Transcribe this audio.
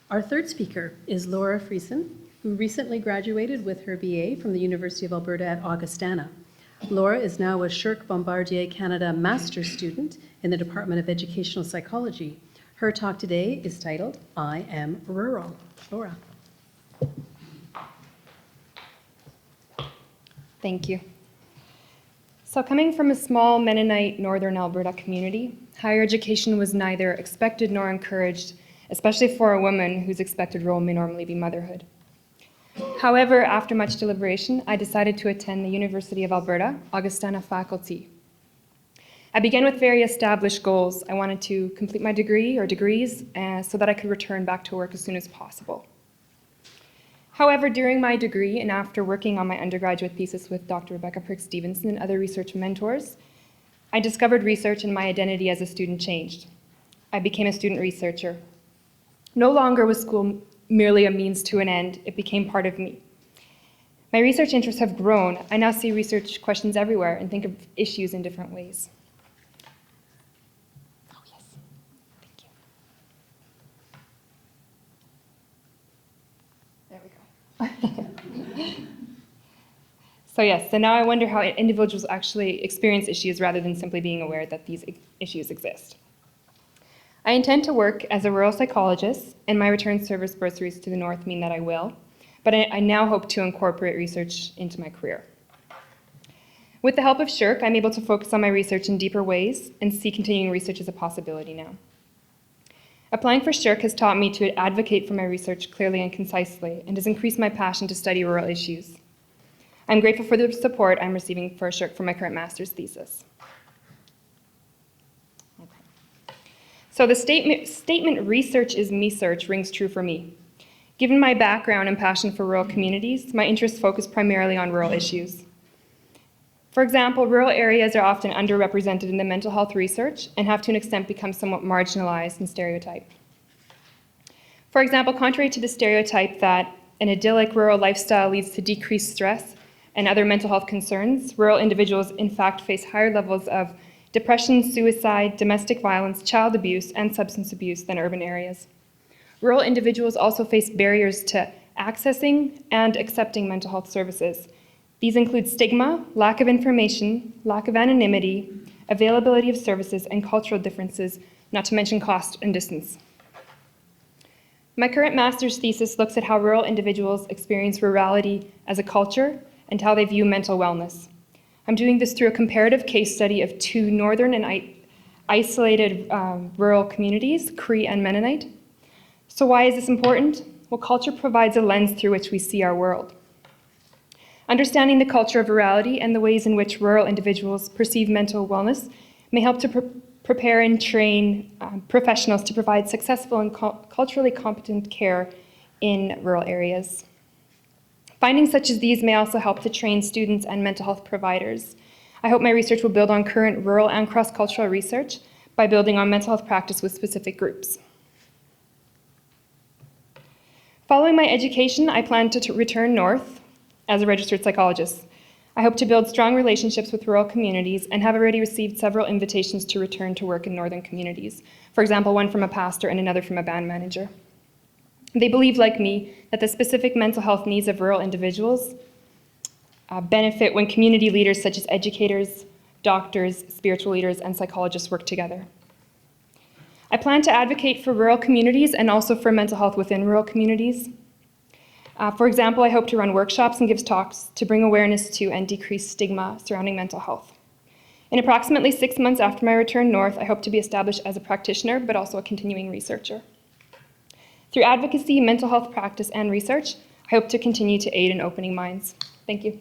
Our third speaker is Laura Friesen, who recently graduated with her BA from the University of Alberta at Augustana. Laura is now a SSHRC Bombardier Canada Master's student in the Department of Educational Psychology. Her talk today is titled, I Am Rural. Laura. Thank you. So coming from a small Mennonite Northern Alberta community, higher education was neither expected nor encouraged, especially for a woman whose expected role may normally be motherhood. However, after much deliberation, I decided to attend the University of Alberta, Augustana faculty. I began with very established goals. I wanted to complete my degree or degrees so that I could return back to work as soon as possible. However, during my degree and after working on my undergraduate thesis with Dr. Rebecca Prick-Stevenson and other research mentors, I discovered research and my identity as a student changed. I became a student researcher. No longer was school merely a means to an end, it became part of me. My research interests have grown. I now see research questions everywhere and think of issues in different ways. Oh, yes. Thank you. There we go. So now I wonder how individuals actually experience issues rather than simply being aware that these issues exist. I intend to work as a rural psychologist, and my return service bursaries to the north mean that I will, but I now hope to incorporate research into my career. With the help of SSHRC, I'm able to focus on my research in deeper ways and see continuing research as a possibility now. Applying for SSHRC has taught me to advocate for my research clearly and concisely, and has increased my passion to study rural issues. I'm grateful for the support I'm receiving for SSHRC for my current master's thesis. Okay. So the statement research is me search rings true for me. Given my background and passion for rural communities, my interests focus primarily on rural issues. For example, rural areas are often underrepresented in the mental health research and have to an extent become somewhat marginalized and stereotyped. For example, contrary to the stereotype that an idyllic rural lifestyle leads to decreased stress and other mental health concerns, rural individuals in fact face higher levels of depression, suicide, domestic violence, child abuse, and substance abuse than urban areas. Rural individuals also face barriers to accessing and accepting mental health services. These include stigma, lack of information, lack of anonymity, availability of services, and cultural differences, not to mention cost and distance. My current master's thesis looks at how rural individuals experience rurality as a culture and how they view mental wellness. I'm doing this through a comparative case study of two northern and isolated rural communities, Cree and Mennonite. So why is this important? Well, culture provides a lens through which we see our world. Understanding the culture of rurality and the ways in which rural individuals perceive mental wellness may help to prepare and train professionals to provide successful and culturally competent care in rural areas. Findings such as these may also help to train students and mental health providers. I hope my research will build on current rural and cross-cultural research by building on mental health practice with specific groups. Following my education, I plan to return north as a registered psychologist. I hope to build strong relationships with rural communities and have already received several invitations to return to work in northern communities. For example, one from a pastor and another from a band manager. They believe, like me, that the specific mental health needs of rural individuals benefit when community leaders such as educators, doctors, spiritual leaders, and psychologists work together. I plan to advocate for rural communities and also for mental health within rural communities. For example, I hope to run workshops and give talks to bring awareness to and decrease stigma surrounding mental health. In approximately 6 months after my return north, I hope to be established as a practitioner, but also a continuing researcher. Through advocacy, mental health practice, and research, I hope to continue to aid in opening minds. Thank you.